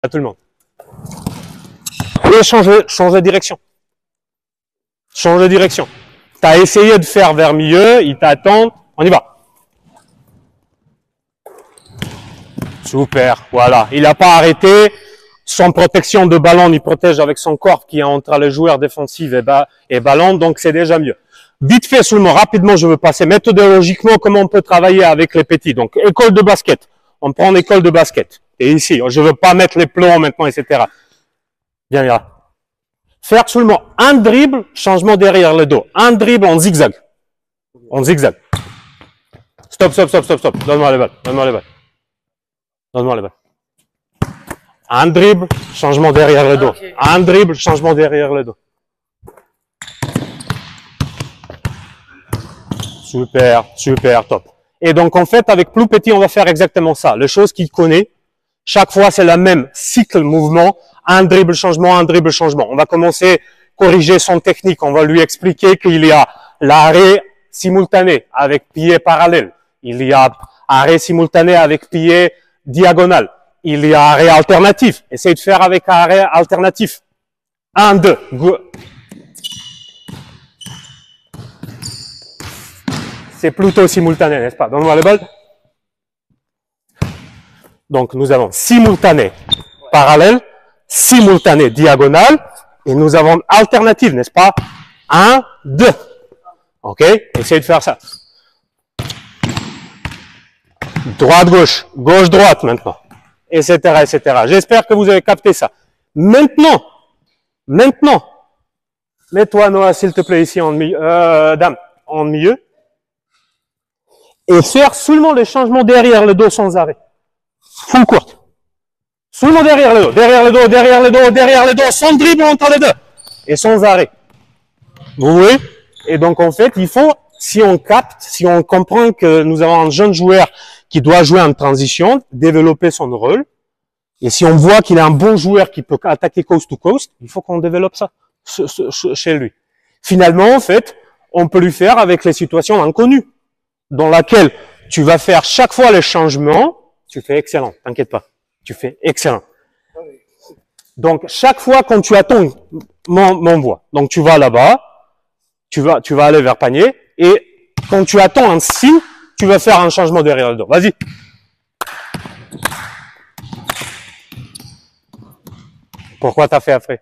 à tout le monde. Et change de direction. Change de direction. Tu as essayé de faire vers milieu, il t'attend, on y va. Super, voilà. Il n'a pas arrêté. Sans protection de ballon, il protège avec son corps qui est entre les joueurs défensifs et ballon, donc c'est déjà mieux. Vite fait, seulement, rapidement, je veux passer méthodologiquement comment on peut travailler avec les petits. Donc, école de basket. On prend l'école de basket. Et ici, je veux pas mettre les plombs maintenant, etc. Viens là. Faire seulement un dribble, changement derrière le dos. Un dribble en zigzag. En zigzag. Stop, stop, stop, stop, stop. Donne-moi les balles. Donne-moi les balles. Donne-moi les balles. Un dribble, changement derrière le dos. Okay. Un dribble, changement derrière le dos. Super, super, top. Et donc, en fait, avec plus petit, on va faire exactement ça. Les choses qu'il connaît, chaque fois, c'est la même cycle mouvement. Un dribble, changement, un dribble, changement. On va commencer à corriger son technique. On va lui expliquer qu'il y a l'arrêt simultané avec pied parallèle. Il y a arrêt simultané avec pied diagonal. Il y a arrêt alternatif. Essaye de faire avec arrêt alternatif. 1, 2. Go. C'est plutôt simultané, n'est-ce pas? Donne-moi le ball. Donc, nous avons simultané parallèle, simultané diagonal, et nous avons alternative, n'est-ce pas? 1, 2. OK? Essayez de faire ça. Droite-gauche, gauche-droite maintenant. Etc., etc. J'espère que vous avez capté ça. Maintenant, mets-toi, Noah, s'il te plaît, ici en milieu, dame, en milieu. Et faire seulement les changements derrière le dos sans arrêt. Full courte. Seulement derrière le dos, derrière le dos, derrière le dos, derrière le dos, sans dribble entre les deux. Et sans arrêt. Vous voyez? Et donc, en fait, il faut, si on capte, si on comprend que nous avons un jeune joueur qui doit jouer en transition, développer son rôle. Et si on voit qu'il est un bon joueur qui peut attaquer coast to coast, il faut qu'on développe ça chez lui. Finalement, en fait, on peut lui faire avec les situations inconnues, dans laquelle tu vas faire chaque fois les changements. Tu fais excellent, t'inquiète pas. Tu fais excellent. Donc, chaque fois quand tu attends, m'envoie. Donc, tu vas là-bas, tu vas aller vers panier, et quand tu attends un signe, tu vas faire un changement derrière le dos. Vas-y. Pourquoi t'as fait après?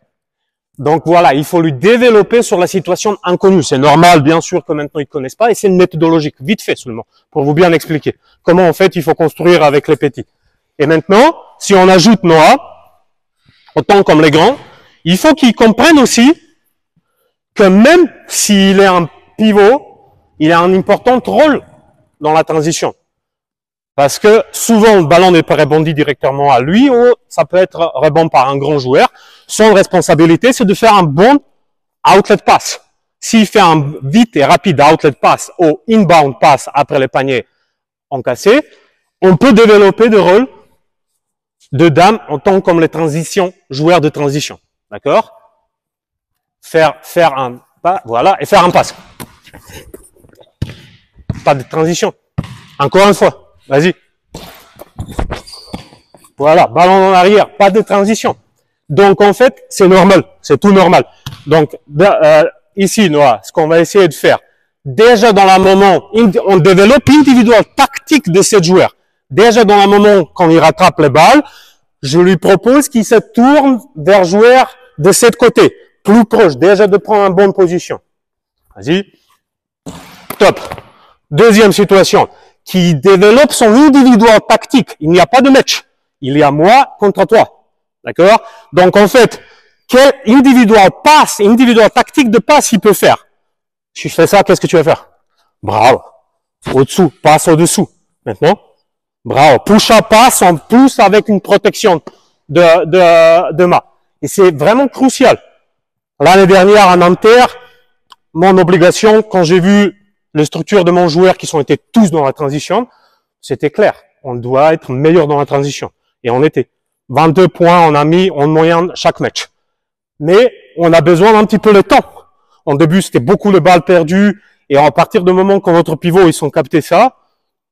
Donc voilà, il faut lui développer sur la situation inconnue. C'est normal, bien sûr, que maintenant ils connaissent pas, et c'est une méthodologique, vite fait seulement, pour vous bien expliquer comment en fait il faut construire avec les petits. Et maintenant, si on ajoute Noah, autant comme les grands, il faut qu'ils comprennent aussi que même s'il est un pivot, il a un important rôle dans la transition. Parce que souvent, le ballon n'est pas rebondi directement à lui, ou ça peut être rebondi par un grand joueur. Son responsabilité, c'est de faire un bon outlet pass. S'il fait un vite et rapide outlet pass ou inbound pass après les paniers encassés, on peut développer de rôle de dame en tant que les transitions, joueurs de transition. D'accord? Faire un pas, voilà, et faire un pass. Pas de transition. Encore une fois. Vas-y. Voilà, ballon en arrière, pas de transition. Donc, en fait, c'est normal, c'est tout normal. Donc, ici, Noah, ce qu'on va essayer de faire, déjà dans le moment, on développe l'individuel tactique de ce joueur. Déjà dans le moment, quand il rattrape les balles, je lui propose qu'il se tourne vers joueur de ce côté, plus proche, déjà de prendre une bonne position. Vas-y. Top. Deuxième situation. Qui développe son individuel tactique. Il n'y a pas de match. Il y a moi contre toi. D'accord? Donc, en fait, quel individuel passe, individuel tactique de passe il peut faire? Si je fais ça, qu'est-ce que tu vas faire? Bravo. Au-dessous, passe au-dessous. Maintenant, bravo. Push-up passe en plus avec une protection de main. Et c'est vraiment crucial. L'année dernière, à Nanterre, mon obligation, quand j'ai vu les structures de mon joueur qui sont été tous dans la transition, c'était clair. On doit être meilleur dans la transition. Et on était. 22 points, on a mis en moyenne chaque match. Mais on a besoin d'un petit peu de temps. En début, c'était beaucoup de balles perdues. Et à partir du moment que notre pivot, ils sont capté ça,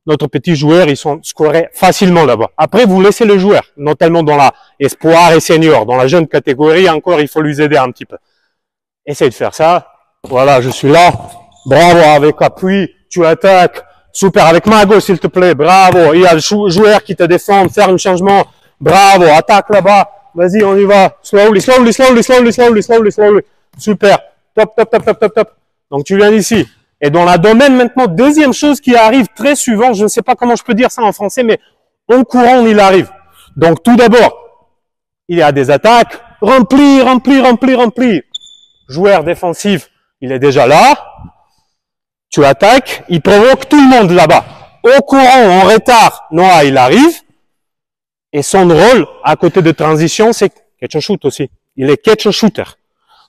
notre petit joueur, ils sont scorés facilement là-bas. Après, vous laissez le joueur, notamment dans la espoir et senior, dans la jeune catégorie, encore, il faut lui aider un petit peu. Essaye de faire ça. Voilà, je suis là. Bravo, avec appui, tu attaques. Super, avec ma gauche, s'il te plaît. Bravo. Il y a le joueur qui te défend, faire un changement. Bravo, attaque là-bas. Vas-y, on y va. Slowly, slowly, slowly, slowly, slowly, slowly, slowly. Super. Top, top, top, top, top, top. Donc, tu viens ici. Et dans la domaine, maintenant, deuxième chose qui arrive très souvent, je ne sais pas comment je peux dire ça en français, mais en courant, il arrive. Donc, tout d'abord, il y a des attaques. Remplir, remplir, remplir, remplir. Joueur défensif, il est déjà là. Tu attaques, il provoque tout le monde là-bas. Au courant, en retard, Noah, il arrive. Et son rôle, à côté de transition, c'est catch and shoot aussi. Il est catch and shooter.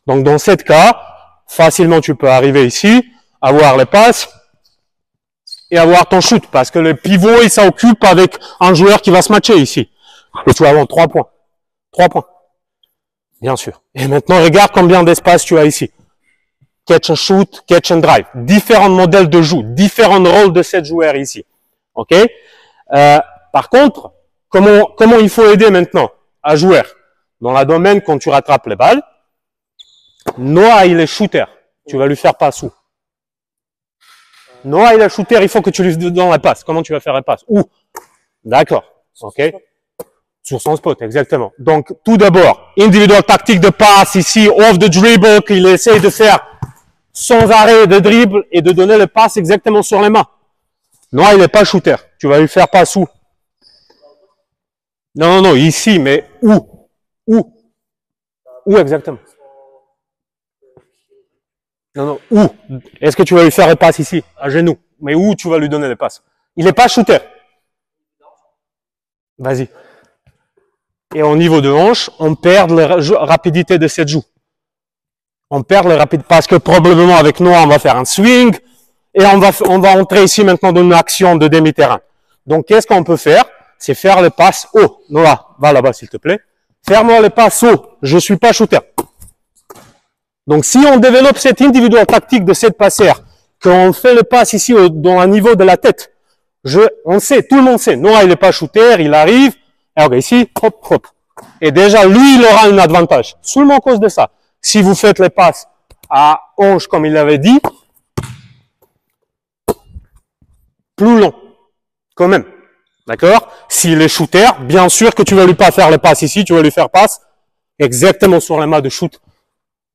Donc, dans ce cas, facilement, tu peux arriver ici, avoir les passes et avoir ton shoot. Parce que le pivot, il s'occupe avec un joueur qui va se matcher ici. Et tu vas avoir 3 points. 3 points. Bien sûr. Et maintenant, regarde combien d'espace tu as ici. Catch and shoot, catch and drive. Différents modèles de jeu, différents rôles de 7 joueurs ici. OK? Par contre, comment il faut aider maintenant un joueur? Dans la domaine, quand tu rattrapes les balles, Noah, il est shooter. Tu vas lui faire passe où? Noah, il est shooter, il faut que tu lui donnes la passe. Comment tu vas faire la passe? Où? D'accord. OK? Sur son spot, exactement. Donc, tout d'abord, individual tactique de passe ici, off the dribble, qu'il essaye de faire sans arrêt de dribble et de donner le passe exactement sur les mains. Non, il n'est pas shooter. Tu vas lui faire passe où? Non, non, non, ici, mais où? Où? Où exactement? Non, non, où? Est-ce que tu vas lui faire le passe ici, à genoux? Mais où tu vas lui donner le passe? Il n'est pas shooter. Vas-y. Et au niveau de hanche, on perd la rapidité de cette joue. On perd le rapide parce que probablement avec Noah, on va faire un swing et on va entrer ici maintenant dans une action de demi-terrain. Donc, qu'est-ce qu'on peut faire? C'est faire le passe haut. Noah, va là-bas s'il te plaît. Faire-moi le passe haut. Je suis pas shooter. Donc, si on développe cette individuelle tactique de cette passeur, qu'on fait le passe ici dans le niveau de la tête, on sait, tout le monde sait. Noah, il n'est pas shooter, il arrive. Et regarde ici, hop, hop. Et déjà, lui, il aura un avantage. Seulement à cause de ça. Si vous faites les passes à hanche, comme il l'avait dit, plus long. Quand même. D'accord? S'il est shooter, bien sûr que tu vas lui pas faire les passes ici, tu vas lui faire passe exactement sur la main de shoot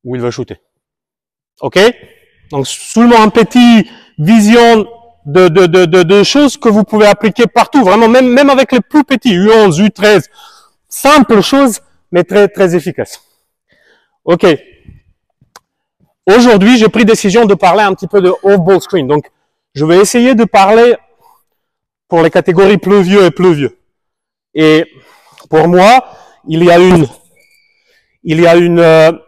où il va shooter. OK? Donc, seulement un petit vision de choses que vous pouvez appliquer partout, vraiment, même avec les plus petits, U11, U13, simple chose, mais très, très efficace. OK. Aujourd'hui, j'ai pris décision de parler un petit peu de off-ball screen. Donc, je vais essayer de parler pour les catégories plus vieux et plus vieux. Et pour moi, il y a une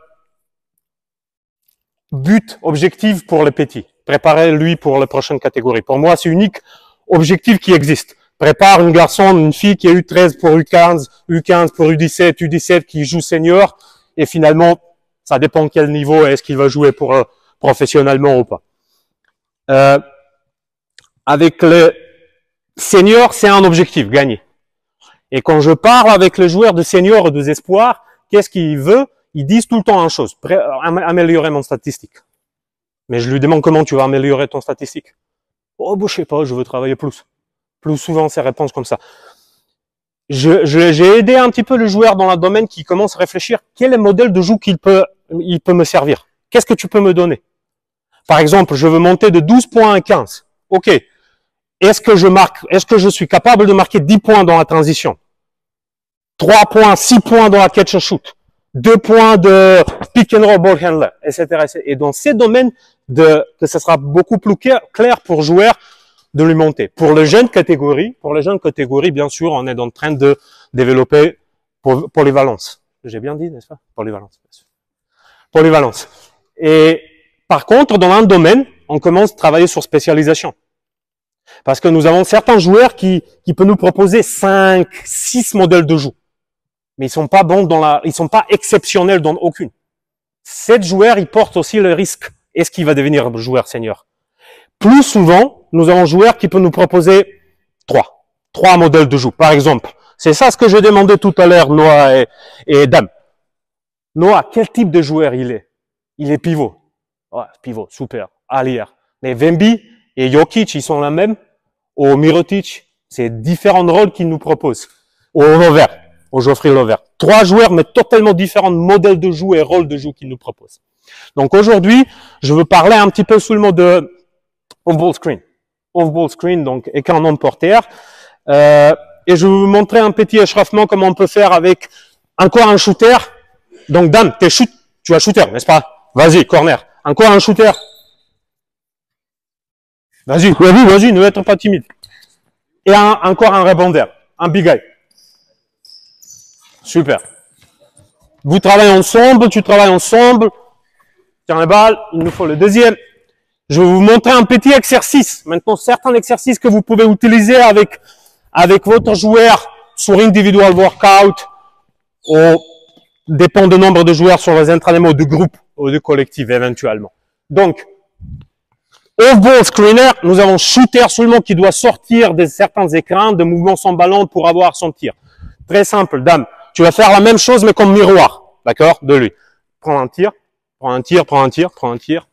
but objectif pour les petits. Préparer lui pour les prochaines catégories. Pour moi, c'est unique objectif qui existe. Prépare une garçon, une fille qui a U13 pour U15, U15 pour U17, U17 qui joue senior. Et finalement, ça dépend quel niveau est-ce qu'il va jouer pour professionnellement ou pas. Avec le senior, c'est un objectif, gagner. Et quand je parle avec les joueurs de senior et de espoirs, qu'est-ce qu'ils veulent? Ils disent tout le temps une chose, améliorer mon statistique. Mais je lui demande comment tu vas améliorer ton statistique. Oh, je sais pas, je veux travailler plus. Plus souvent, ces réponses comme ça. J'ai aidé un petit peu le joueur dans le domaine qui commence à réfléchir quel est le modèle de jeu il peut me servir. Qu'est-ce que tu peux me donner? Par exemple, je veux monter de 12 points à 15. OK. Est-ce que je suis capable de marquer 10 points dans la transition? 3 points, 6 points dans la catch and shoot. 2 points de pick and roll ball handler, etc. Et dans ces domaines, que ça sera beaucoup plus clair pour joueur de lui monter. Pour les jeunes catégories, bien sûr, on est en train de développer polyvalence. J'ai bien dit, n'est-ce pas? Polyvalence. Polyvalence. Et par contre, dans un domaine, on commence à travailler sur spécialisation. Parce que nous avons certains joueurs qui peuvent nous proposer 5, 6 modèles de jeu. Mais ils sont pas bons ils sont pas exceptionnels dans aucune. 7 joueurs, ils portent aussi le risque. Est-ce qu'il va devenir joueur senior? Plus souvent, nous avons joueurs qui peuvent nous proposer Trois modèles de joue, par exemple. C'est ça ce que j'ai demandé tout à l'heure, Noah et Dame. Noah, quel type de joueur il est? Il est pivot. Ouais, pivot, super. Arrière. Mais Wemby et Jokic, ils sont la même. Au Mirotic, c'est différents rôles qu'ils nous proposent. Au Lovert, au Geoffrey Lovert. 3 joueurs, mais totalement différents modèles de jeu et rôles de jeu qu'ils nous proposent. Donc aujourd'hui, je veux parler un petit peu seulement de off-ball screen. Off-ball screen, donc écran non porteur. Et je vais vous montrer un petit échauffement comment on peut faire avec encore un shooter. Donc Dan, tu as shooter, n'est-ce pas? Vas-y, corner. Encore un shooter. Vas-y, ne être pas timide. Et encore un rebondeur, un big guy. Super. Vous travaillez ensemble, tu travailles ensemble. Tiens la balle, il nous faut le deuxième. Je vais vous montrer un petit exercice. Maintenant, certains exercices que vous pouvez utiliser avec votre joueur sur individual workout, dépend du nombre de joueurs sur les entraînements de groupe ou de collectif éventuellement. Donc, off-ball screener, nous avons shooter seulement qui doit sortir de certains écrans de mouvements sans ballon pour avoir son tir. Très simple, Dame. Tu vas faire la même chose mais comme miroir, d'accord, de lui. Prends un tir, prends un tir, prends un tir, prends un tir.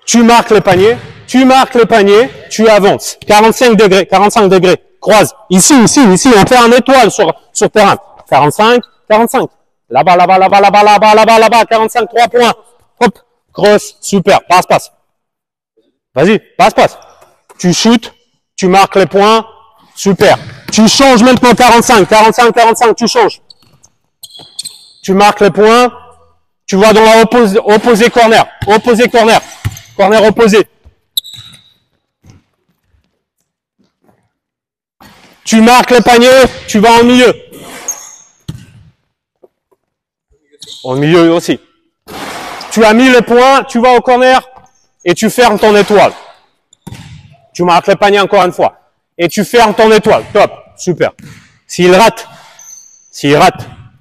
Tu marques le panier, tu avances. 45 degrés, croise. Ici, on fait un étoile sur terrain. 45. Là-bas, 45, 3 points. Hop, cross, super, passe. Vas-y, passe. Tu shootes, tu marques les points, super. Tu changes maintenant 45, tu changes. Tu marques les points, tu vas dans la opposé corner, corner opposé. Tu marques le panier, tu vas en milieu. Au milieu aussi. Tu as mis le point, tu vas au corner et tu fermes ton étoile. Tu marques le panier encore une fois. Et tu fermes ton étoile. Top. Super. S'il rate,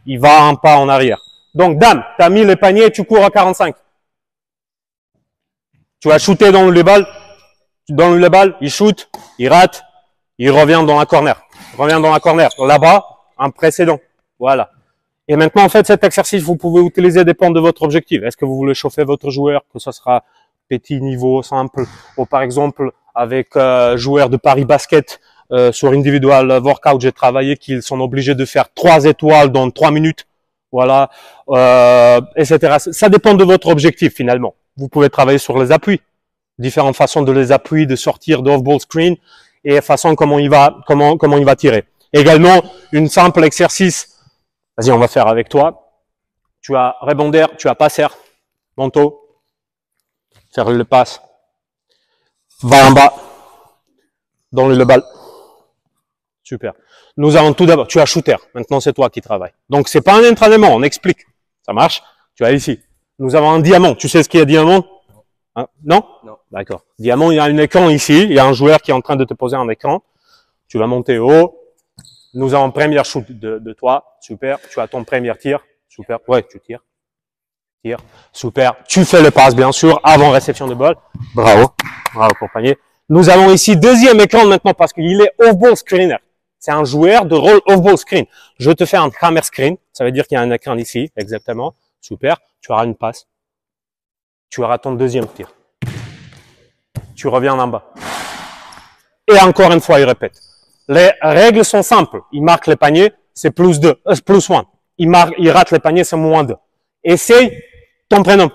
il va un pas en arrière. Donc, Dame, tu as mis le panier et tu cours à 45. Tu as shooté dans le balle, il shoot, il rate, il revient dans la corner. Là-bas, un précédent. Voilà. Et maintenant, en fait, cet exercice, vous pouvez utiliser dépend de votre objectif. Est-ce que vous voulez chauffer votre joueur, que ce sera petit niveau, simple, ou par exemple, avec joueurs de Paris Basket, sur individual workout, j'ai travaillé qu'ils sont obligés de faire 3 étoiles dans 3 minutes. Voilà, etc. Ça dépend de votre objectif, finalement. Vous pouvez travailler sur les appuis. Différentes façons de les appuyer, de sortir d'off-ball screen et façon comment il va tirer. Également, une simple exercice. Vas-y, on va faire avec toi. Tu as rebonder, tu as passer, manteau, faire le passe, va en bas, dans le balle. Super. Nous avons tout d'abord, tu as shooter. Maintenant, c'est toi qui travailles. Donc, c'est pas un entraînement, on explique. Ça marche? Tu as ici. Nous avons un diamant. Tu sais ce qu'il y a diamant? Hein? Non? Non. D'accord. Diamant, il y a un écran ici. Il y a un joueur qui est en train de te poser un écran. Tu vas monter haut. Nous avons premier shoot de toi. Super. Tu as ton premier tir. Super. Ouais, tu tires. Tire. Super. Tu fais le passe, bien sûr, avant réception de balle. Bravo. Bravo pour panier. Nous avons ici deuxième écran maintenant parce qu'il est off-ball screener. C'est un joueur de rôle off-ball screen. Je te fais un hammer screen. Ça veut dire qu'il y a un écran ici. Exactement. Super. Tu auras une passe. Tu auras ton deuxième tir. Tu reviens en bas. Et encore une fois, il répète. Les règles sont simples. Il marque les paniers, c'est plus 1. Il rate les paniers, c'est moins 2. Essaye ton prénom.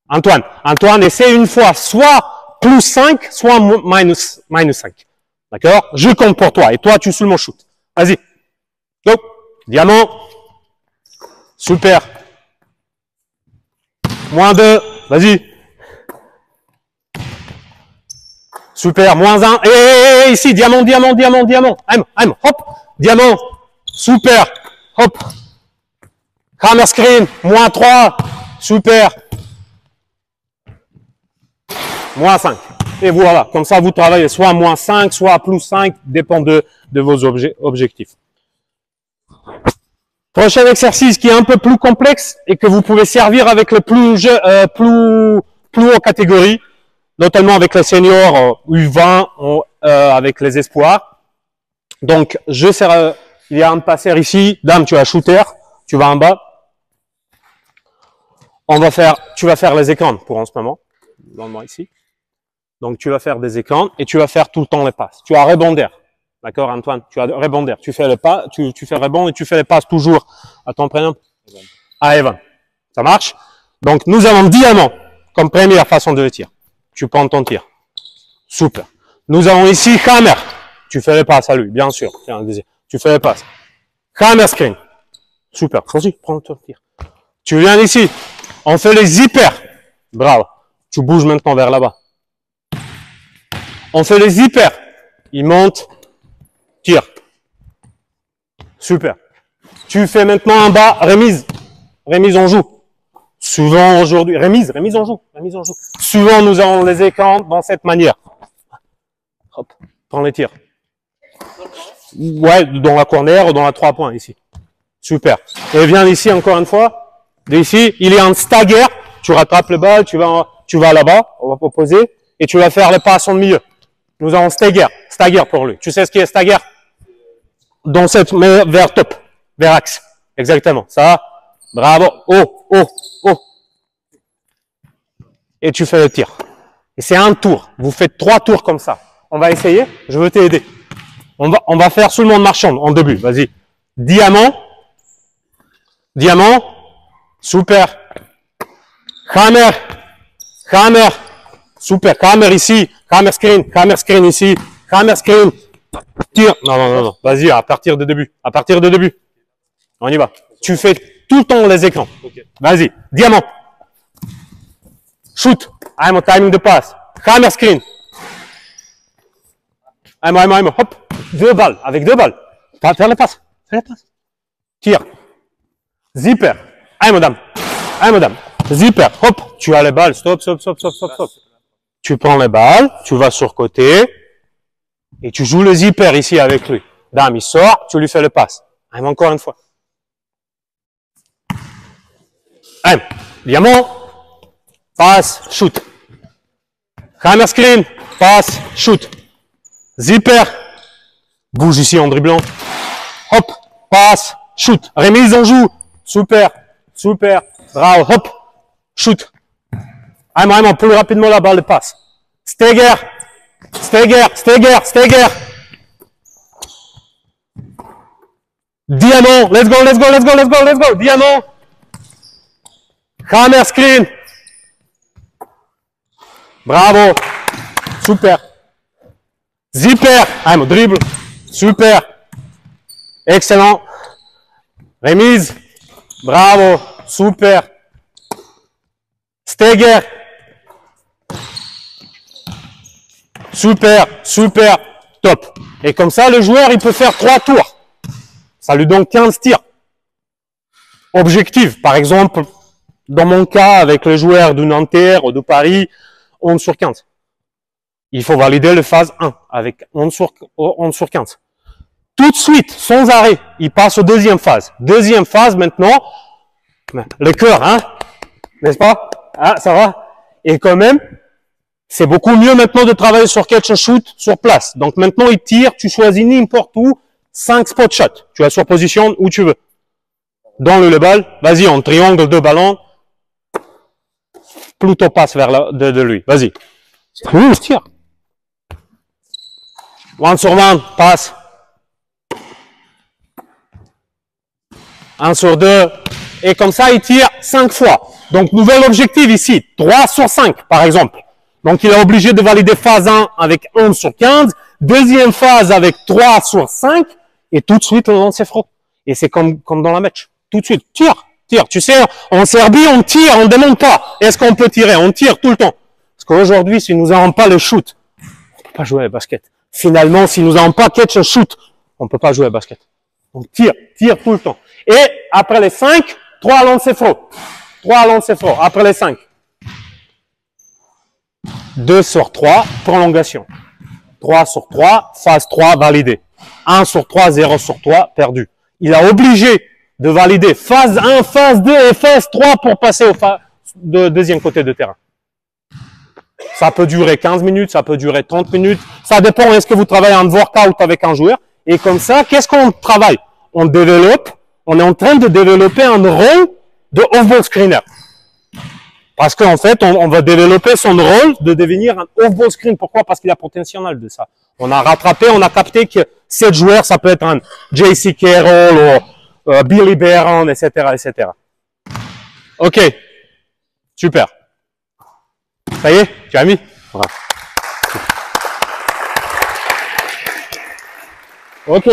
Antoine. Antoine, essaye une fois, soit plus 5, soit minus 5. D'accord? Je compte pour toi. Et toi, tu seulement shoot. Vas-y. Go. Diamant. Super. Moins 2. Vas-y. Super. Moins 1. Et ici, diamant. Hop. Diamant. Super. Hop. Hammer screen. Moins 3. Super. Moins 5. Et voilà. Comme ça, vous travaillez soit moins 5, soit plus 5. Dépend de vos objectifs. Prochain exercice qui est un peu plus complexe et que vous pouvez servir avec les plus hautes catégories, notamment avec les seniors U20, avec les espoirs. Donc, je sers, il y a un passeur ici. Dame, tu as shooter. Tu vas en bas. Tu vas faire les écrans pour en ce moment. Donne-moi ici. Donc, tu vas faire des écrans et tu vas faire tout le temps les passes. Tu as rebondir. D'accord, Antoine? Tu as rebondir. Tu fais le pas, tu fais rebond et tu fais les passes toujours à ton prénom. À Evan. Ça marche? Donc, nous avons diamant comme première façon de le tir. Tu prends ton tir. Super. Nous avons ici hammer. Tu fais les passes à lui, bien sûr. Tu fais les passes. Hammer screen. Super. Vas-y, prends ton tir. Tu viens ici. On fait les hyper. Bravo. Tu bouges maintenant vers là-bas. On fait les hyper. Il monte. Tire. Super. Tu fais maintenant en bas remise. Remise en joue. Souvent aujourd'hui, remise en joue. Souvent nous avons les écrans dans cette manière. Hop, prends les tirs. Ouais, dans la corner ou dans la 3 points ici. Super. Et viens ici encore une fois. D'ici, il y a un stagger. Tu rattrapes le bal, tu vas là-bas, on va proposer, et tu vas faire le pass en milieu. Nous avons stagger. Stagger pour lui. Tu sais ce qui est stagger? Dans cette, mais vers top, vers axe. Exactement. Ça. Bravo. Oh. Et tu fais le tir. Et c'est un tour. Vous faites 3 tours comme ça. On va essayer. Je veux t'aider. On va faire seulement marchand en début. Vas-y. Diamant. Super. Hammer. Super. Hammer ici. Hammer screen ici. Hammer screen. Tire. Non. Vas-y, à partir de début. On y va. Tu fais tout le temps les écrans. Okay. Vas-y. Diamant. Shoot. I'm timing de passe. Hammer screen. I'm. Hop. 2 balles. Avec 2 balles. Faire les passes. Tire. Zipper. Madame. Zipper. Hop. Tu as les balles. Stop. Tu prends les balles. Tu vas sur côté. Et tu joues le zipper ici avec lui. Dame, il sort. Tu lui fais le passe. Encore une fois. Diamant. Passe, shoot. Hammer screen, passe, shoot. Zipper. Bouge ici en dribblant. Hop, passe, shoot. Remise en joue. Super. Bravo, hop, shoot. Vraiment, plus rapidement la balle de passe. Stagger. Diamant, let's go. Diamant. Hammer screen. Bravo. Super. Zipper. Dribble. Super. Excellent. Remise. Bravo. Super. Stagger. Super. Top. Et comme ça, le joueur, il peut faire 3 tours. Ça lui donne 15 tirs. Objectif. Par exemple, dans mon cas, avec le joueur de Nanterre ou de Paris, 11 sur 15. Il faut valider le phase 1 avec 11 sur 15. Tout de suite, sans arrêt, il passe aux deuxième phase. Deuxième phase, maintenant, le cœur, n'est-ce pas? Ça va? Et quand même, c'est beaucoup mieux maintenant de travailler sur catch and shoot sur place. Donc maintenant, il tire, tu choisis n'importe où, 5 spot shots. Tu as sur position où tu veux. Dans le ball, vas-y, en triangle, 2 ballons. Plutôt passe vers de lui. Vas-y. Oui, tire. 1 sur 20, passe. 1 sur 2. Et comme ça, il tire 5 fois. Donc, nouvel objectif ici. 3 sur 5, par exemple. Donc, il est obligé de valider phase 1 avec 11 sur 15. Deuxième phase avec 3 sur 5. Et tout de suite, le lancer franc. Et c'est comme dans la match. Tout de suite, tire. Tu sais, en Serbie, on tire, on ne demande pas. Est-ce qu'on peut tirer? On tire tout le temps. Parce qu'aujourd'hui, si nous n'avons pas le shoot, on ne peut pas jouer à basket. Finalement, si nous n'avons pas catch and shoot, on ne peut pas jouer à basket. Donc, tire tout le temps. Et après les 5, 3 lancers francs. Après les 5. 2 sur 3, prolongation. 3 sur 3, phase 3, validé. 1 sur 3, 0 sur 3, perdu. Il a obligé de valider phase 1, phase 2 et phase 3 pour passer au deuxième côté de terrain. Ça peut durer 15 minutes, ça peut durer 30 minutes. Ça dépend, est-ce que vous travaillez en workout avec un joueur. Et comme ça, qu'est-ce qu'on travaille? On développe, on est en train de développer un rôle de off-ball screener. Parce qu'en fait, on va développer son rôle de devenir un off-ball screen. Pourquoi? Parce qu'il y a potentiel de ça. On a rattrapé, on a capté que 7 joueurs, ça peut être un J.C. Carroll ou Billy Barron, etc., etc. Ok. Super. Ça y est, tu as mis? Voilà. Ok.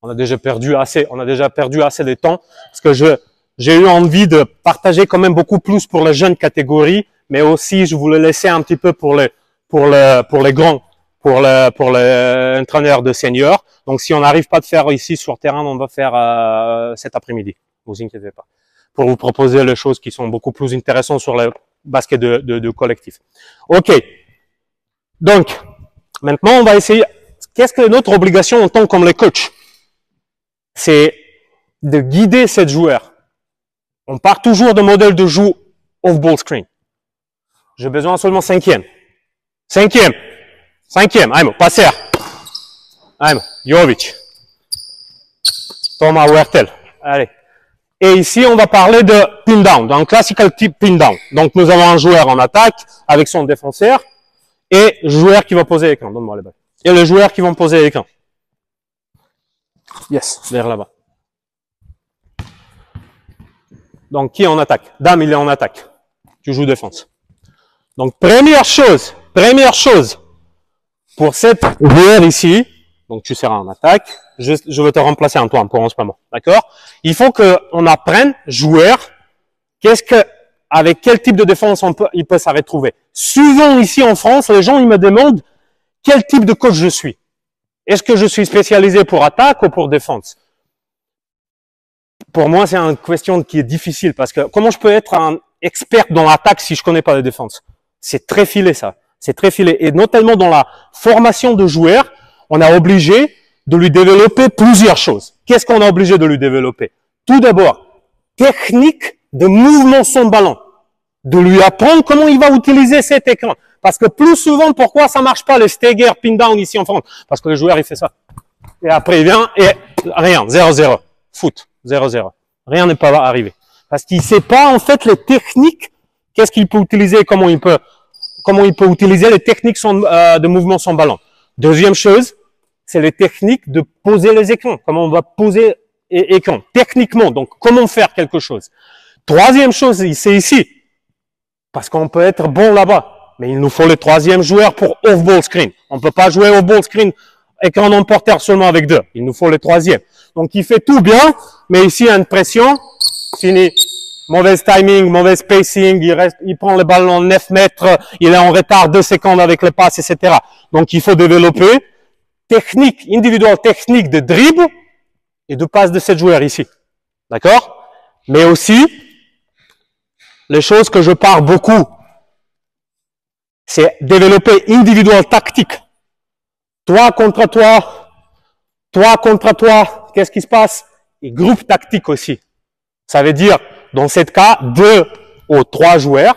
On a déjà perdu assez de temps parce que j'ai eu envie de partager quand même beaucoup plus pour les jeunes catégories, mais aussi je voulais laisser un petit peu pour les grands, pour les entraîneurs de seniors. Donc si on n'arrive pas de faire ici sur terrain, on va faire cet après-midi. Vous inquiétez pas. Pour vous proposer les choses qui sont beaucoup plus intéressantes sur le basket de collectif. Ok. Donc maintenant on va essayer. Qu'est-ce que notre obligation en tant que les coachs? C'est de guider ces joueurs. On part toujours de modèle de jeu off-ball screen. J'ai besoin seulement cinquième. Cinquième. Ajmo, passer. Ajmo, Jovic. Thomas Huertel. Allez. Et ici, on va parler de pin down, d'un classical type pin down. Donc, nous avons un joueur en attaque avec son défenseur et joueur qui va poser l'écran. Donne-moi les balles. Et le joueur qui va poser l'écran. Yes, vers là-bas. Donc, qui est en attaque? Dame, il est en attaque. Tu joues défense. Donc, première chose, pour cette joueur ici, donc tu seras en attaque, je vais te remplacer Antoine pour en ce moment, d'accord? Il faut qu'on apprenne, joueur, avec quel type de défense il peut se retrouver. Souvent ici en France, les gens, ils me demandent quel type de coach je suis. Est-ce que je suis spécialisé pour attaque ou pour défense? Pour moi, c'est une question qui est difficile parce que comment je peux être un expert dans l'attaque si je connais pas la défense? C'est très filé, ça. C'est très filé. Et notamment dans la formation de joueurs, on a obligé de lui développer plusieurs choses. Qu'est-ce qu'on a obligé de lui développer? Tout d'abord, technique de mouvement sans ballon. De lui apprendre comment il va utiliser cet écran. Parce que plus souvent, pourquoi ça marche pas le stagger pin down ici en France? Parce que le joueur, il fait ça. Et après, il vient et rien, 0-0. Foot, 0-0. Rien n'est pas arrivé. Parce qu'il sait pas, en fait, les techniques, qu'est-ce qu'il peut utiliser, comment il peut utiliser les techniques de mouvement sans ballon. Deuxième chose, c'est les techniques de poser les écrans. Comment on va poser écran. Techniquement, donc, comment faire quelque chose. Troisième chose, c'est ici. Parce qu'on peut être bon là-bas. Mais il nous faut le troisième joueur pour off-ball screen. On ne peut pas jouer off-ball screen écran non porteur seulement avec deux. Il nous faut le troisième. Donc, il fait tout bien, mais ici, il y a une pression. Fini. Mauvaise timing, mauvais spacing, il prend le ballon 9 mètres, il est en retard 2 secondes avec les passes, etc. Donc, il faut développer technique, individuelle technique de dribble et de passe de 7 joueurs ici. D'accord? Mais aussi, les choses que je parle beaucoup, c'est développer individuelle tactique. Toi contre toi, qu'est-ce qui se passe? Et groupe tactique aussi. Ça veut dire, dans ce cas, 2 ou 3 joueurs,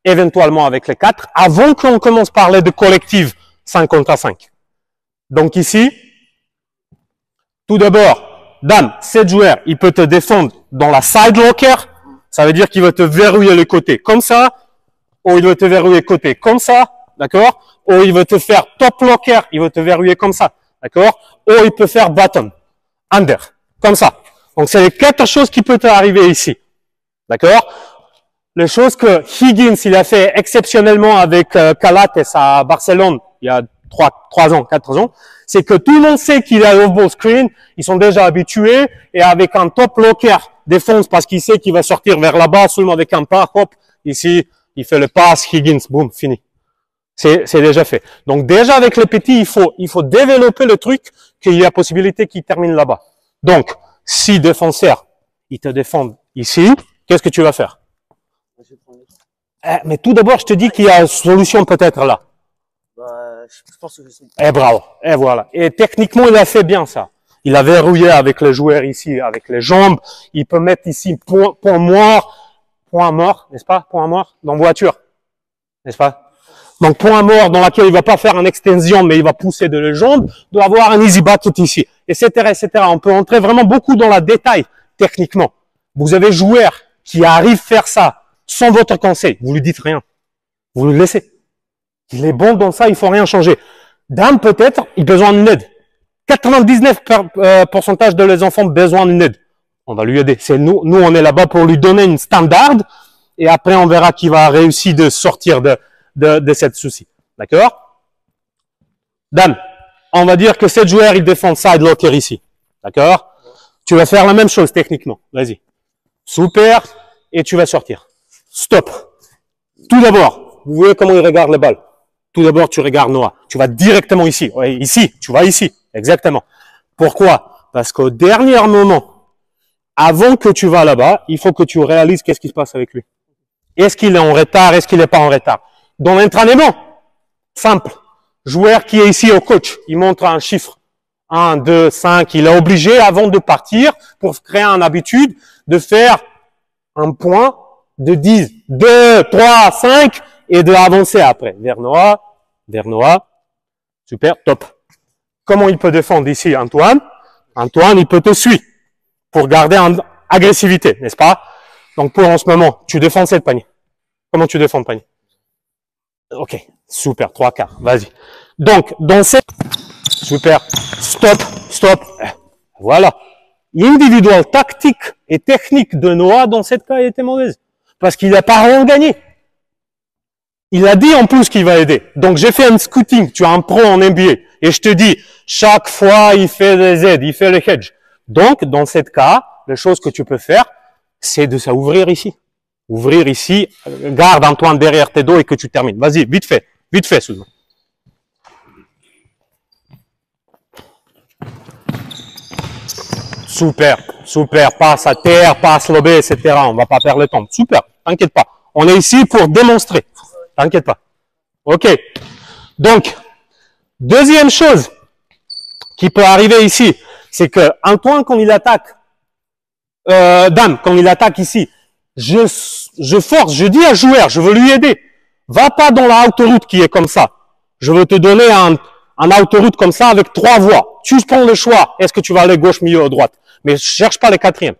éventuellement avec les 4, avant qu'on commence à parler de collective 5 contre 5. Donc ici, tout d'abord, dame, 7 joueurs, il peut te défendre dans la side locker, ça veut dire qu'il va te verrouiller le côté comme ça, ou il va te verrouiller côté comme ça, d'accord? Ou il va te faire top locker, il va te verrouiller comme ça, d'accord? Ou il peut faire bottom, under, comme ça. Donc c'est les 4 choses qui peuvent arriver ici. D'accord? Les choses que Higgins, il a fait exceptionnellement avec Calates à Barcelone, il y a 3 ans, 4 ans, c'est que tout le monde sait qu'il a off-ball screen, ils sont déjà habitués, et avec un top locker défense, parce qu'il sait qu'il va sortir vers là-bas, seulement avec un pas, hop, ici, il fait le pass, Higgins, boum, fini. C'est déjà fait. Donc déjà avec les petits, il faut développer le truc qu'il y a possibilité qu'il termine là-bas. Donc, si défenseur, il te défend ici, qu'est-ce que tu vas faire? Mais tout d'abord, je te dis qu'il y a une solution peut-être là. Je pense que je sais. Eh bravo, et voilà. Et techniquement, il a fait bien ça. Il a verrouillé avec les joueurs ici, avec les jambes. Il peut mettre ici point mort, point mort, n'est-ce pas? Point mort dans voiture, n'est-ce pas? Donc, point mort dans laquelle il va pas faire une extension, mais il va pousser de la jambe, doit avoir un easy bucket ici, etc., etc. On peut entrer vraiment beaucoup dans la détail, techniquement. Vous avez joueur qui arrive à faire ça sans votre conseil. Vous lui dites rien. Vous le laissez. Il est bon dans ça, il faut rien changer. Dame, peut-être, il a besoin d'une aide. 99% de les enfants ont besoin d'une aide. On va lui aider. C'est nous, on est là-bas pour lui donner une standard et après on verra qui va réussir de sortir de cette souci. D'accord? Dame, on va dire que cette joueur, il défend side locker ici. D'accord? Tu vas faire la même chose techniquement. Vas-y. Super. Et tu vas sortir. Stop. Tout d'abord, vous voyez comment il regarde la balle. Tout d'abord, tu regardes Noah. Tu vas directement ici. Ouais, ici. Tu vas ici. Exactement. Pourquoi? Parce qu'au dernier moment, avant que tu vas là-bas, il faut que tu réalises qu'est-ce qui se passe avec lui. Est-ce qu'il est en retard? Est-ce qu'il n'est pas en retard? Dans l'entraînement, simple. Joueur qui est ici au coach, il montre un chiffre. 1, 2, 5. Il est obligé, avant de partir, pour créer une habitude, de faire un point de 10, 2, 3, 5 et de avancer après. Vers Noah. Super, top. Comment il peut défendre ici, Antoine? Antoine, il peut te suivre pour garder une agressivité, n'est-ce pas? Donc, pour en ce moment, tu défends cette panier. Comment tu défends le panier? Ok, super, 3 quarts, vas-y. Donc, dans cette... Super, stop. Voilà. L'individual tactique et technique de Noah, dans cette cas, était mauvaise. Parce qu'il n'a pas rien gagné. Il a dit en plus qu'il va aider. Donc, j'ai fait un scouting. Tu as un pro en NBA. Et je te dis, chaque fois, il fait des aides, il fait le hedge. Donc, dans cette cas, la chose que tu peux faire, c'est de s'ouvrir ici. Ouvrir ici. Garde Antoine derrière tes dos et que tu termines. Vas-y, vite fait seulement. Super, passe à terre, passe lobé, etc. On va pas perdre le temps. Super, t'inquiète pas. On est ici pour démontrer. T'inquiète pas. Ok. Donc, deuxième chose qui peut arriver ici, c'est que Antoine, quand il attaque, Dame, quand il attaque ici, je force, je dis à joueur, je veux lui aider. Va pas dans la autoroute qui est comme ça. Je veux te donner un autoroute comme ça avec 3 voies. Tu prends le choix. Est-ce que tu vas aller gauche, milieu ou droite? Mais cherche pas les quatrièmes.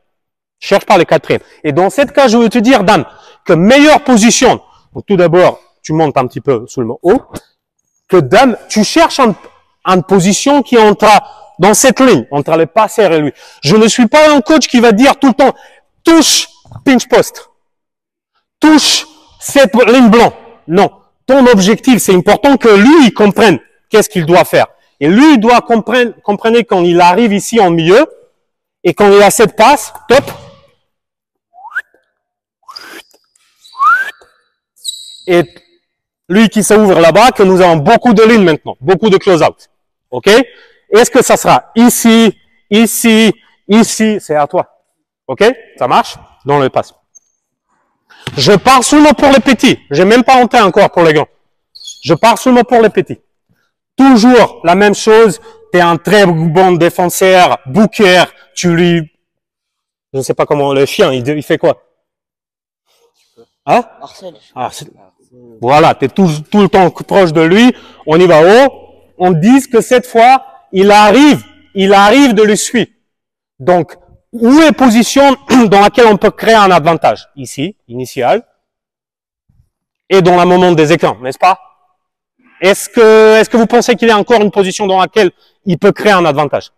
Et dans cette cas, je veux te dire, Dame, que meilleure position. Donc, tout d'abord, tu montes un petit peu sous le haut. Que Dame, tu cherches une position qui entre dans cette ligne, entre les passeurs et lui. Je ne suis pas un coach qui va dire tout le temps, touche pinch post. Touche cette ligne blanche. Non. Ton objectif, c'est important que lui, il comprenne qu'est-ce qu'il doit faire. Et lui, il doit comprendre quand il arrive ici en milieu, et quand il a cette passe, top. Et lui qui s'ouvre là-bas, que nous avons beaucoup de lignes maintenant, beaucoup de close-out. OK? Est-ce que ça sera ici, c'est à toi. OK? Ça marche? Dans le passe. Je pars seulement pour les petits. J'ai même pas entré encore pour les grands. Je pars seulement pour les petits. Toujours la même chose. Tu es un très bon défenseur, booker, tu lui... Je ne sais pas comment, le chien, il fait quoi? Hein? Voilà, tu es tout le temps proche de lui. On y va haut. On dit que cette fois, il arrive de le suivre. Donc, où est la position dans laquelle on peut créer un avantage? Ici, initial. Et dans la moment des écrans, n'est-ce pas? Est-ce que vous pensez qu'il y a encore une position dans laquelle il peut créer un avantage?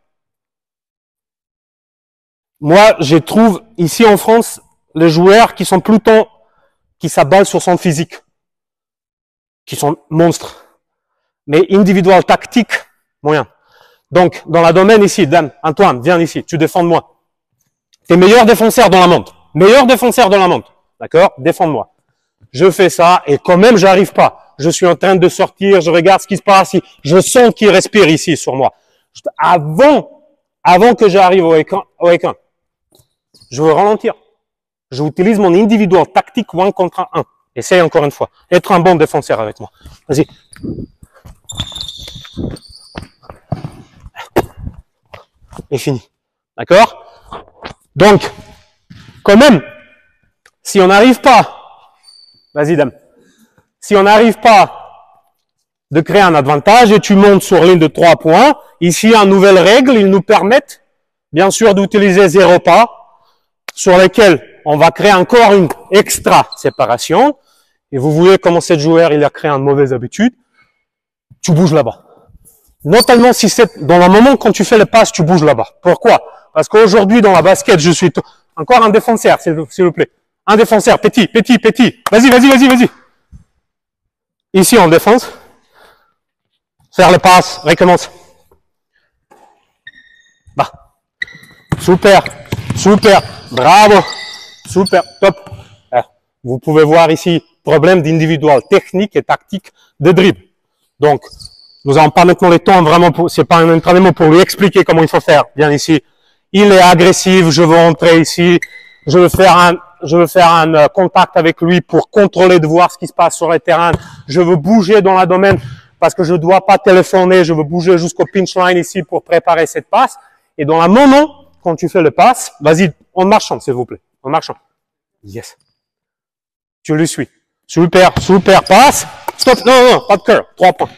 Moi, je trouve ici en France, les joueurs qui sont plutôt, qui s'abattent sur son physique, qui sont monstres. Mais individual tactique, moyen. Donc, dans la domaine ici, Dame, Antoine, viens ici, tu défends moi. T'es meilleur défenseur dans la monde. Meilleur défenseur dans la monde. D'accord? Défends-moi. Je fais ça et quand même, j'arrive pas. Je suis en train de sortir, je regarde ce qui se passe. Je sens qu'il respire ici sur moi. Avant que j'arrive au écran, je veux ralentir. Je utilise mon individual tactique 1 contre 1. Essaye encore une fois. Être un bon défenseur avec moi. Vas-y. Et fini. D'accord? Donc, quand même, Si on n'arrive pas, vas-y dame, si on n'arrive pas de créer un avantage et tu montes sur ligne de 3 points, ici, en nouvelle règle, ils nous permettent, bien sûr, d'utiliser 0 pas, sur lesquels on va créer encore une extra séparation. Et vous voyez comment ce joueur, il a créé une mauvaise habitude. Tu bouges là-bas. Notamment si c'est dans le moment quand tu fais le pass, tu bouges là-bas. Pourquoi? Parce qu'aujourd'hui, dans la basket, je suis encore un défenseur, s'il vous plaît. Un défenseur, petit. Vas-y. Ici, en défense. Faire le pass, recommence. Bah. Super, bravo, super, top. Vous pouvez voir ici, problème d'individual, technique et tactique de dribble. Donc, nous n'avons pas maintenant le temps vraiment c'est pas un entraînement pour lui expliquer comment il faut faire. Bien ici, il est agressif, je veux entrer ici, je veux faire un contact avec lui pour contrôler, de voir ce qui se passe sur le terrain. Je veux bouger dans la domaine parce que je dois pas téléphoner, je veux bouger jusqu'au pinch line ici pour préparer cette passe. Et dans le moment, quand tu fais le pass, vas-y, en marchant, s'il vous plaît, en marchant. Yes. Tu le suis. Super passe. Stop, non, pas de curl, 3 points.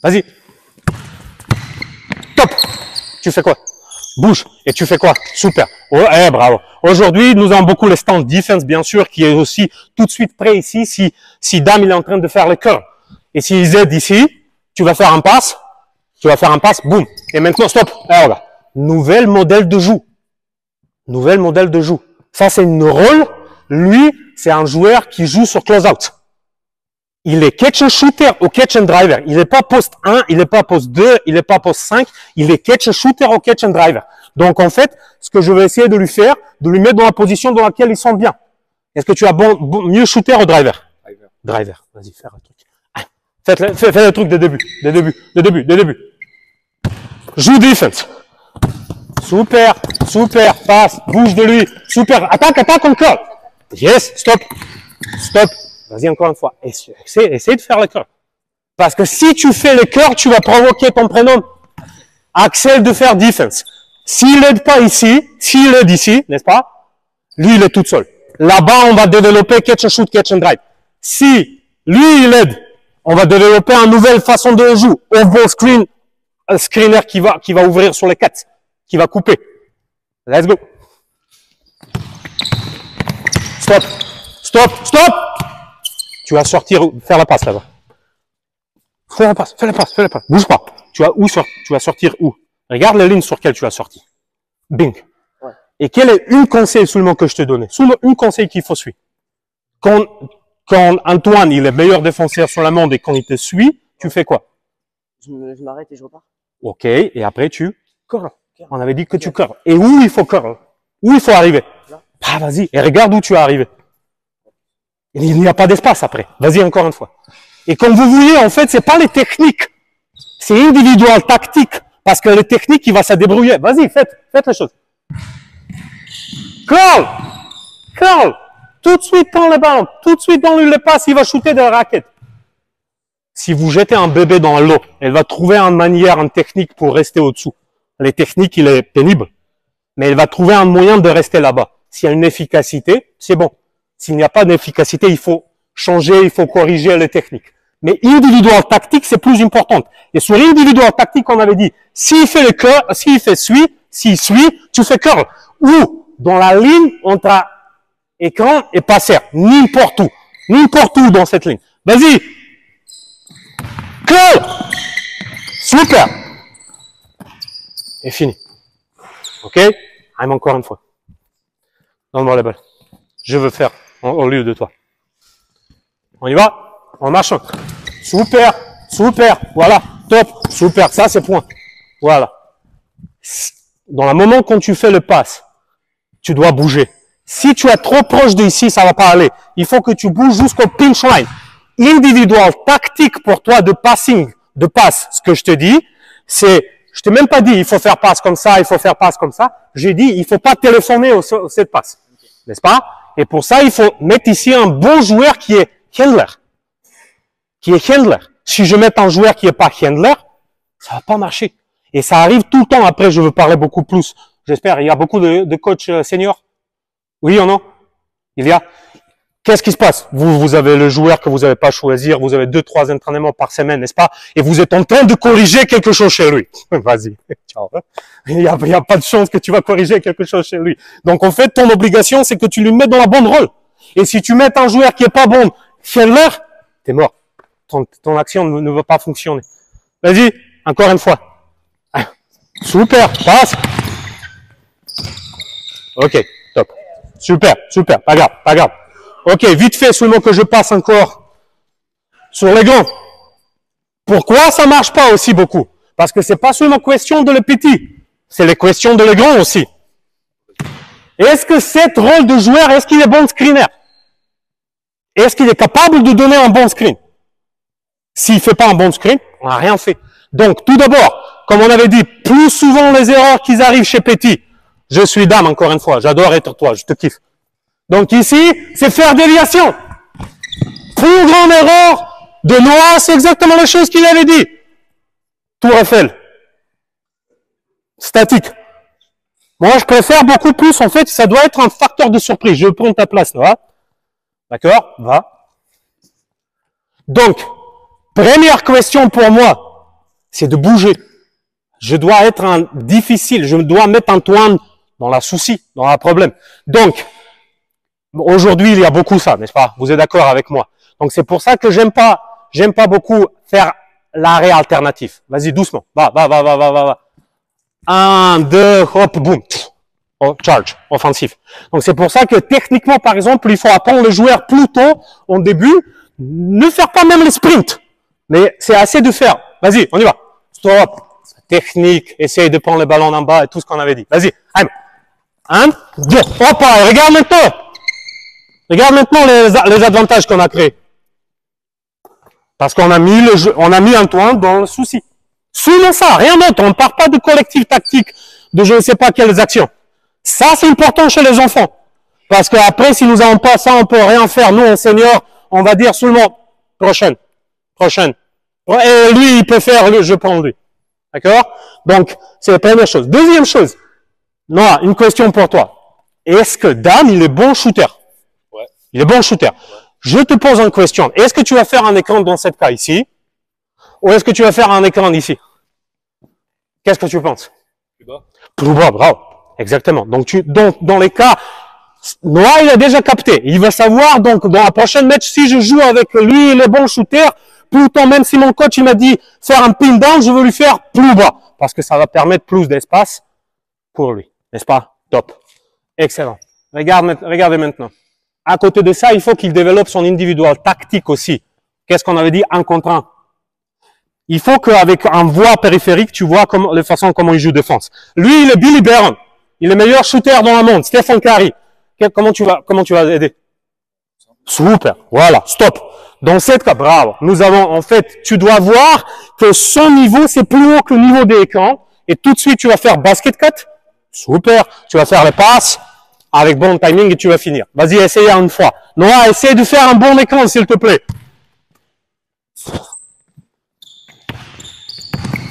Vas-y. Top. Tu fais quoi? Bouge. Et tu fais quoi? Super. Oh, bravo. Aujourd'hui, nous avons beaucoup le stand defense, bien sûr, qui est aussi tout de suite prêt ici. Si Dame, il est en train de faire le curl. Et s'il Z ici, tu vas faire un pass. Boum. Et maintenant, stop. Regarde. Nouvel modèle de joue. Ça, c'est une rôle. Lui, c'est un joueur qui joue sur close-out. Il est catch and shooter au catch and driver. Il n'est pas post 1, il n'est pas post 2, il n'est pas post 5. Il est catch and shooter au catch and driver. Donc, en fait, ce que je vais essayer de lui faire, de lui mettre dans la position dans laquelle il sent bien. Est-ce que tu as mieux shooter ou driver? Driver. Vas-y, fais un truc. Fais le truc de début. Joue defense. Super, passe, bouge de lui. Super, attaque encore. Yes, stop. Vas-y encore une fois. Essaye de faire le cœur. Parce que si tu fais le cœur, tu vas provoquer ton prénom. Axel de faire defense. S'il n'aide pas ici, s'il aide ici, n'est-ce pas? Lui, il est tout seul. Là-bas, on va développer catch and shoot, catch and drive. Si lui, il aide, on va développer une nouvelle façon de jouer. Off-ball screen, un screener qui va ouvrir sur les 4, qui va couper. Let's go. Stop. Tu vas sortir, faire la passe là-bas. Fais la passe. Bouge pas. Tu vas sortir où? Regarde la ligne sur laquelle tu as sorti. Bing. Ouais. Et quel est un conseil seulement que je te donnais? Seulement un conseil qu'il faut suivre. Quand Antoine, il est meilleur défenseur sur la monde et quand il te suit, tu fais quoi? Je m'arrête et je repars. Ok. Et après, tu curls. On avait dit que tu curls. Et où il faut curl? Où il faut arriver? Là. Ah, vas-y. Et regarde où tu es arrivé. Il n'y a pas d'espace après. Vas-y encore une fois. Et comme vous voyez, en fait, c'est pas les techniques. C'est individuel, tactique. Parce que les techniques, il va se débrouiller. Vas-y, faites les choses. Curl. Tout de suite dans le ballon. Tout de suite dans le passe, il va shooter de la raquette. Si vous jetez un bébé dans l'eau, elle va trouver une manière, une technique pour rester au-dessous. Les techniques, il est pénible. Mais elle va trouver un moyen de rester là-bas. S'il y a une efficacité, c'est bon. S'il n'y a pas d'efficacité, il faut changer, il faut corriger les techniques. Mais individual tactique, c'est plus important. Et sur individual tactique, on avait dit, s'il fait le curl, s'il suit, tu fais curl. Ou dans la ligne entre écran et passeur. N'importe où dans cette ligne. Vas-y. Curl. Super. Et fini. Ok? Encore une fois. Donne-moi la balle. Je veux faire au lieu de toi. On y va? En marchant. Super. Voilà. Top. Super. Ça, c'est point. Voilà. Dans le moment quand tu fais le pass, tu dois bouger. Si tu es trop proche d'ici, ça va pas aller. Il faut que tu bouges jusqu'au pinch line. Individual, tactique pour toi de passing, de passe. Ce que je te dis, c'est, je t'ai même pas dit, il faut faire passe comme ça, il faut faire passe comme ça. J'ai dit, il faut pas téléphoner au cette passe. N'est-ce pas? Et pour ça, il faut mettre ici un bon joueur qui est handler. Si je mets un joueur qui est pas handler, ça va pas marcher. Et ça arrive tout le temps. Après, je veux parler beaucoup plus J'espère. Il y a beaucoup de coachs seniors. Oui ou non? Il y a. Qu'est-ce qui se passe? Vous avez le joueur que vous n'avez pas choisir, vous avez 2-3 entraînements par semaine, n'est-ce pas? Et vous êtes en train de corriger quelque chose chez lui. Vas-y. Ciao. Il y a pas de chance que tu vas corriger quelque chose chez lui. Donc, en fait, ton obligation, c'est que tu lui mets dans la bonne rôle. Et si tu mets un joueur qui est pas bon, fais-le, t'es mort. Ton action ne va pas fonctionner. Vas-y, encore une fois. Super, passe. Ok, top. Super, pas grave. Ok, vite fait, seulement que je passe encore sur les grands. Pourquoi ça marche pas aussi beaucoup? Parce que c'est pas seulement question de le petit, c'est les questions de les grands aussi. Est-ce que cet rôle de joueur, est-ce qu'il est bon screener? Est-ce qu'il est capable de donner un bon screen? S'il fait pas un bon screen, on n'a rien fait. Donc, tout d'abord, comme on avait dit, plus souvent les erreurs qui arrivent chez Petit. Je suis dame, encore une fois. J'adore être toi. Je te kiffe. Donc ici, c'est faire déviation. Plus grande erreur de Noah, c'est exactement la chose qu'il avait dit. Tour Eiffel. Statique. Moi, je préfère beaucoup plus. En fait, ça doit être un facteur de surprise. Je vais prendre ta place, Noah. D'accord? Va. Donc, première question pour moi, c'est de bouger. Je dois être difficile. Je dois mettre Antoine dans la souci, dans la problème. Donc, aujourd'hui, il y a beaucoup ça, n'est-ce pas? Vous êtes d'accord avec moi? Donc, c'est pour ça que j'aime pas beaucoup faire l'arrêt alternatif. Vas-y, doucement. Va. 1, 2, hop, boum. Oh, charge, offensif. Donc, c'est pour ça que techniquement, par exemple, il faut apprendre le joueur plus tôt, au début, ne faire pas même les sprints. Mais c'est assez de faire. Vas-y, on y va. Stop. Technique. Essaye de prendre le ballon en bas et tout ce qu'on avait dit. Vas-y. Allez. 1, 2. Hop, regarde maintenant. Regarde maintenant les avantages qu'on a créés. Parce qu'on a mis Antoine dans le souci. Seulement ça, rien d'autre. On ne parle pas de collectif tactique, de je ne sais pas quelles actions. Ça, c'est important chez les enfants. Parce qu'après, si nous n'avons pas ça, on peut rien faire. Nous, en senior, on va dire seulement prochaine. Et lui, il peut faire, je prends lui. D'accord? Donc, c'est la première chose. Deuxième chose. Noah, une question pour toi. Est-ce que Dan, il est bon shooter? Ouais. Il est bon shooter. Ouais. Je te pose une question. Est-ce que tu vas faire un écran dans cette cas ici? Ou est-ce que tu vas faire un écran ici? Qu'est-ce que tu penses? Plus bas. Plus bas, bravo. Exactement. Donc, dans les cas, Noah, il a déjà capté. Il va savoir, donc, dans la prochaine match, si je joue avec lui, il est bon shooter, plutôt même si mon coach, il m'a dit faire un pin down, je veux lui faire plus bas. Parce que ça va permettre plus d'espace pour lui. N'est-ce pas? Top. Excellent. Regardez maintenant. À côté de ça, il faut qu'il développe son individual tactique aussi. Qu'est-ce qu'on avait dit? 1 contre 1. Il faut qu'avec un voie périphérique, tu vois la façon comment il joue défense. Lui, il est Billy Barron. Il est le meilleur shooter dans le monde. Stephen Curry. Comment tu vas aider? Super. Voilà. Stop. Dans cette cas, bravo. Nous avons, en fait, tu dois voir que son niveau, c'est plus haut que le niveau des écrans. Et tout de suite, tu vas faire basket cut. Super. Tu vas faire les passes avec bon timing et tu vas finir. Vas-y, essaye une fois. Noah, essaye de faire un bon écran, s'il te plaît.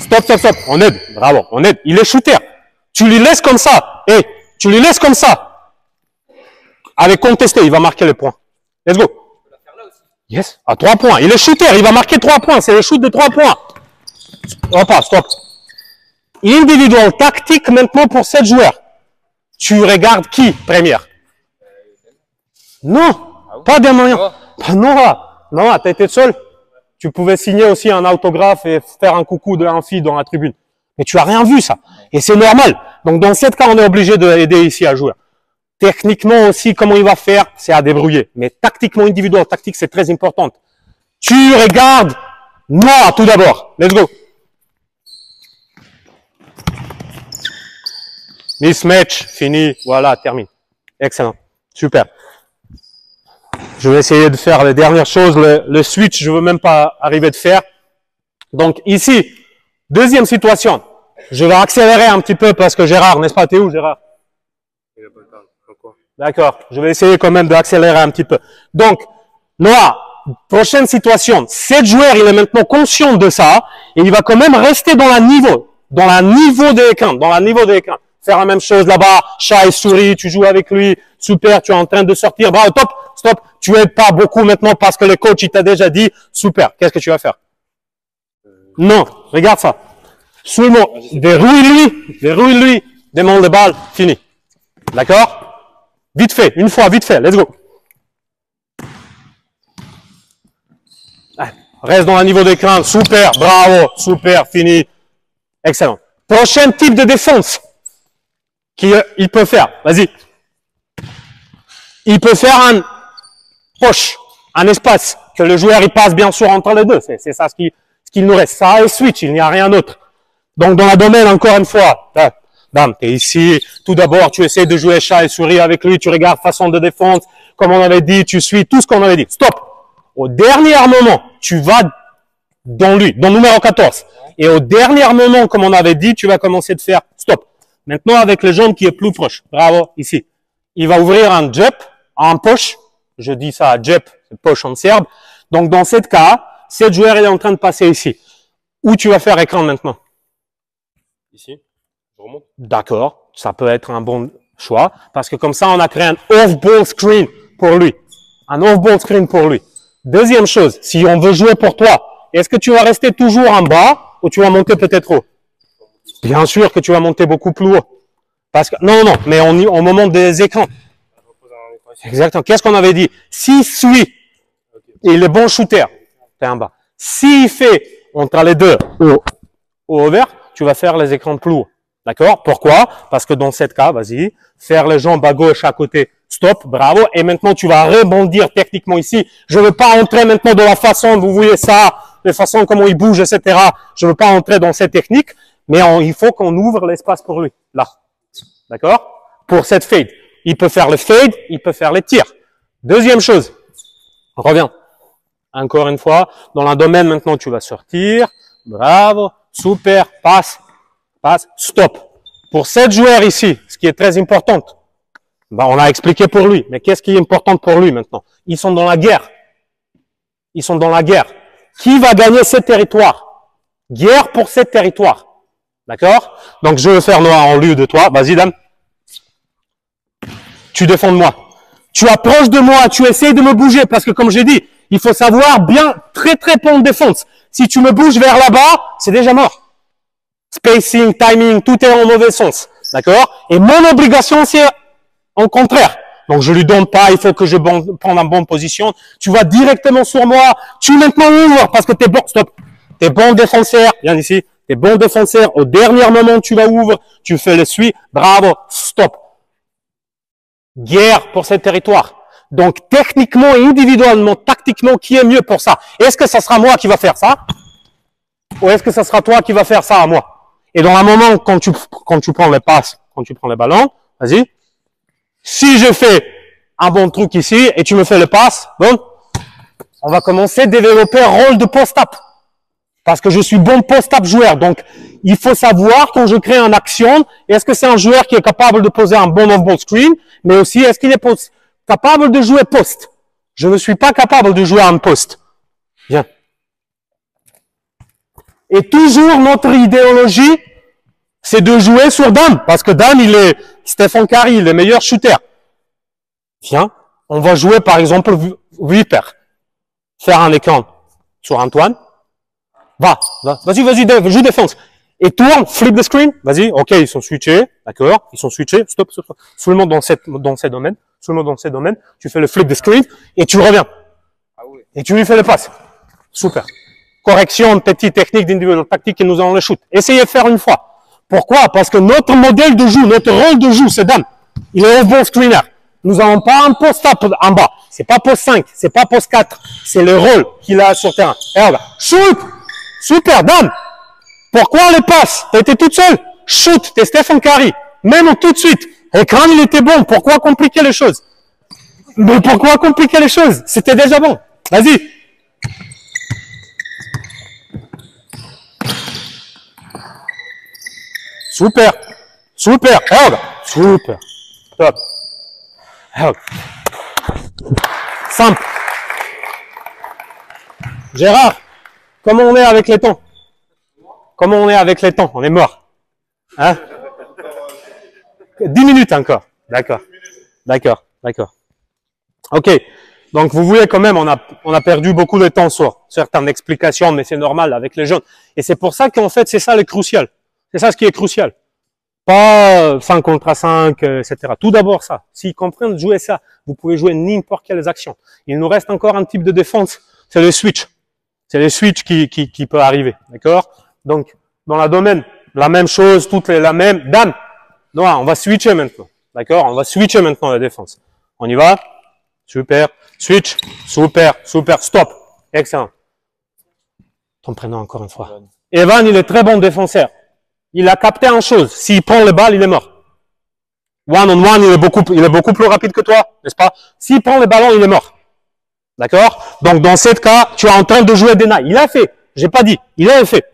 Stop. On aide. Bravo. On aide. Il est shooter. Tu lui laisses comme ça. Tu lui laisses comme ça. Avec contesté, il va marquer le point. Let's go. Yes. À 3 points. Il est shooter. Il va marquer 3 points. C'est le shoot de 3 points. Stop. Individual tactique maintenant pour 7 joueurs. Tu regardes qui, première? Non. Pas des moyens. Pas Noah. Noah, t'as été seul. Tu pouvais signer aussi un autographe et faire un coucou d'un fille dans la tribune. Mais tu as rien vu, ça. Et c'est normal. Donc, dans ce cas, on est obligé d'aider ici à jouer. Techniquement aussi, comment il va faire, c'est à débrouiller. Mais tactiquement, individuel, tactique, c'est très important. Tu regardes Noah tout d'abord. Let's go. Mismatch, fini. Voilà, termine. Excellent. Super. Je vais essayer de faire les dernières choses. Le switch, je veux même pas arriver de faire. Donc, ici, deuxième situation. Je vais accélérer un petit peu parce que Gérard, n'est-ce pas? T'es où, Gérard? D'accord. Je vais essayer quand même d'accélérer un petit peu. Donc, Noah, prochaine situation. 7 joueurs, il est maintenant conscient de ça et il va quand même rester dans la niveau de l'écran, Faire la même chose là-bas, chat et souris, tu joues avec lui, super, tu es en train de sortir, bravo, top, stop, tu aides pas beaucoup maintenant parce que le coach, il t'a déjà dit, super, qu'est-ce que tu vas faire? Non, regarde ça. Sous le mot, verrouille-lui, demande de balle, fini. D'accord? Vite fait, une fois, vite fait, let's go. Reste dans un niveau d'écran, super, bravo, super, fini. Excellent. Prochain type de défense qu'il peut faire, vas-y. Il peut faire un poche, un espace, que le joueur il passe bien sûr entre les deux. C'est ça ce qu'il nous reste. Ça et switch, il n'y a rien d'autre. Donc dans la domaine, encore une fois, bam, t'es ici. Tout d'abord, tu essaies de jouer chat et souris avec lui, tu regardes façon de défense, comme on avait dit, tu suis tout ce qu'on avait dit. Stop. Au dernier moment, tu vas dans lui, dans numéro 14. Et au dernier moment, comme on avait dit, tu vas commencer de faire stop. Maintenant, avec le jaune qui est plus proche. Bravo, ici. Il va ouvrir un jep, un poche. Je dis ça, jep, poche en serbe. Donc, dans ce cas, ce joueur il est en train de passer ici. Où tu vas faire écran maintenant? Ici, je remonte. D'accord, ça peut être un bon choix. Parce que comme ça, on a créé un off-ball screen pour lui. Un off-ball screen pour lui. Deuxième chose, si on veut jouer pour toi, est-ce que tu vas rester toujours en bas ou tu vas monter peut-être haut? Bien sûr que tu vas monter beaucoup plus haut. Parce que, non, mais au moment des écrans. Exactement. Qu'est-ce qu'on avait dit? S'il suit, il est bon shooter, t'es en bas. S'il fait entre les deux au over, tu vas faire les écrans plus haut. D'accord? Pourquoi? Parce que dans ce cas, vas-y, faire les jambes à gauche à côté, stop, bravo. Et maintenant, tu vas rebondir techniquement ici. Je ne veux pas entrer maintenant dans la façon, vous voyez ça, les façons comment il bouge, etc. Je ne veux pas entrer dans cette technique, mais il faut qu'on ouvre l'espace pour lui. Là. D'accord? Pour cette fade. Il peut faire le fade, il peut faire les tirs. Deuxième chose. Reviens. Encore une fois, dans le domaine maintenant, tu vas sortir. Bravo. Super. Passe, stop. Pour cette joueur ici, ce qui est très important, ben on a expliqué pour lui, mais qu'est-ce qui est important pour lui maintenant? Ils sont dans la guerre. Ils sont dans la guerre. Qui va gagner ce territoire? Guerre pour ce territoire. D'accord? Donc je vais faire noir en lieu de toi. Vas-y, dame. Tu défends de moi. Tu approches de moi, tu essayes de me bouger, parce que comme j'ai dit, il faut savoir bien, très bon défense. Si tu me bouges vers là-bas, c'est déjà mort. Spacing, timing, tout est en mauvais sens. D'accord? Et mon obligation, c'est en contraire. Donc, je lui donne pas, il faut que je prenne en bonne position. Tu vas directement sur moi. Tu maintenant ouvres parce que t'es bon, stop. T'es bon défenseur. Viens ici. T'es bon défenseur. Au dernier moment, tu vas ouvrir. Tu fais le suivi. Bravo. Stop. Guerre pour ce territoire. Donc, techniquement, individuellement, tactiquement, qui est mieux pour ça? Est-ce que ça sera moi qui va faire ça? Ou est-ce que ça sera toi qui va faire ça à moi? Et dans un moment, quand tu prends les passes, quand tu prends les ballons, vas-y. Si je fais un bon truc ici et tu me fais le passe, bon, on va commencer à développer un rôle de post-up. Parce que je suis bon post-up joueur. Donc, il faut savoir quand je crée une action, est-ce que c'est un joueur qui est capable de poser un bon off-ball screen, mais aussi est-ce qu'il est capable de jouer post. Je ne suis pas capable de jouer en post. Bien. Et toujours notre idéologie, c'est de jouer sur Dan, parce que Dan, il est Stephen Curry, le meilleur shooter. Viens, on va jouer par exemple Viper. Faire un écran sur Antoine. Vas-y, joue défense. Et tourne, flip the screen. Vas-y, ok, ils sont switchés, d'accord, ils sont switchés. Stop. Seulement dans ces domaines, tu fais le flip the screen et tu reviens. Et tu lui fais le passe. Super. Correction, petite technique d'individual tactique et nous allons le shoot. Essayez de faire une fois. Pourquoi? Parce que notre modèle de jeu, notre rôle de jeu, c'est Dan. Il est off-ball screener. Nous n'avons pas un post-up en bas. C'est pas post 5, c'est pas post 4. C'est le rôle qu'il a sur terrain. Et regarde. Shoot! Super, Dan! Pourquoi le passe? T'as été toute seule? Shoot! T'es Stephen Curry. Même tout de suite. Écran, il était bon. Pourquoi compliquer les choses? Mais pourquoi compliquer les choses? C'était déjà bon. Vas-y. Super. Help. Super. Top. Help. Simple. Gérard, comment on est avec les temps? On est mort. Hein? 10 minutes encore. D'accord. D'accord. D'accord. OK. Donc, vous voyez quand même, on a perdu beaucoup de temps sur certaines explications, mais c'est normal avec les jeunes. Et c'est pour ça qu'en fait, c'est ça le crucial. C'est ça ce qui est crucial. Pas 5 contre 5, etc. Tout d'abord ça. S'ils comprennent jouer ça, vous pouvez jouer n'importe quelles actions. Il nous reste encore un type de défense, c'est le switch. C'est le switch qui peut arriver. D'accord? Donc, dans la domaine, la même chose, toutes les la même. Dame. Non, on va switcher maintenant. D'accord? On va switcher maintenant la défense. On y va? Super. Switch. Super. Super. Stop. Excellent. Ton prénom encore une fois. Evan, il est très bon défenseur. Il a capté une chose. S'il prend le ball, il est mort. One on one, il est beaucoup plus rapide que toi, n'est-ce pas? S'il prend le ballon, il est mort. D'accord? Donc, dans ce cas, tu es en train de jouer deny. Il a fait. J'ai pas dit. Il a fait.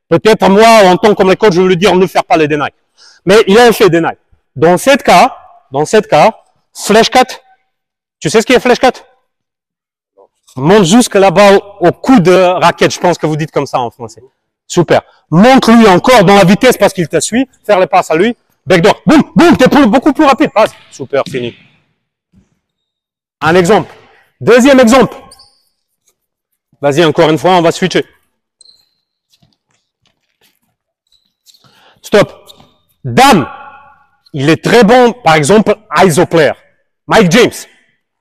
Peut-être moi, en tant que coach, je veux lui dire ne faire pas les deny. Mais il a fait deny. Dans ce cas, flash cut. Tu sais ce qu'est flash cut? Monte jusque là-bas au coup de raquette. Je pense que vous dites comme ça en français. Super. Monte-lui encore dans la vitesse parce qu'il te suit. Faire les passes à lui. Backdoor. Boum, boum, t'es beaucoup plus rapide. Passe. Super, fini. Un exemple. Deuxième exemple. Vas-y, encore une fois, on va switcher. Stop. Dame. Il est très bon, par exemple, ISO player. Mike James.